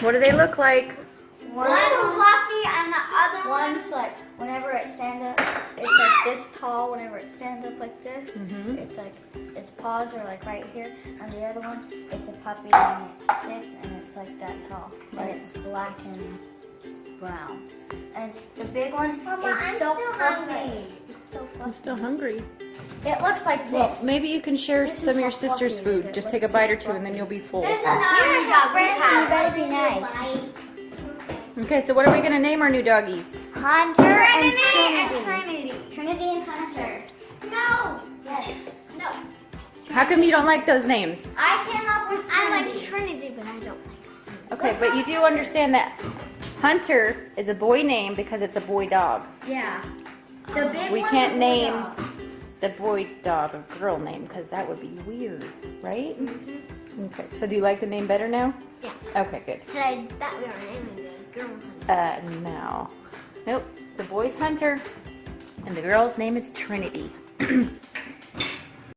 What do they look like? One's fluffy and the other one's like, whenever it stands up, it's like this tall. Whenever it stands up like this, it's like, its paws are like right here. And the other one, it's a puppy and it sits and it's like that tall. And it's black and brown. And the big one, it's so fluffy. It's so I'm fluffy. still hungry. It looks like this. Well, maybe you can share This is some of your how sister's fluffy it is. food. It Just looks take a bite or this two and then fluffy. you'll be full. This is another dog we have. You better be nice. Okay, so what are we going to name our new doggies? Hunter and Trinity. Trinity and Hunter. No. Yes. No. How come you don't like those names? I came up with I like Trinity, but I don't like Okay, but you do understand that Hunter is a boy name because it's a boy dog. Yeah. The big We one's can't a boy name dog. the boy dog a girl name because that would be weird, right? Okay, so do you like the name better now? Yeah. Okay, good. But I thought we were naming the girl Hunter. No. Nope, the boy's Hunter and the girl's name is Trinity.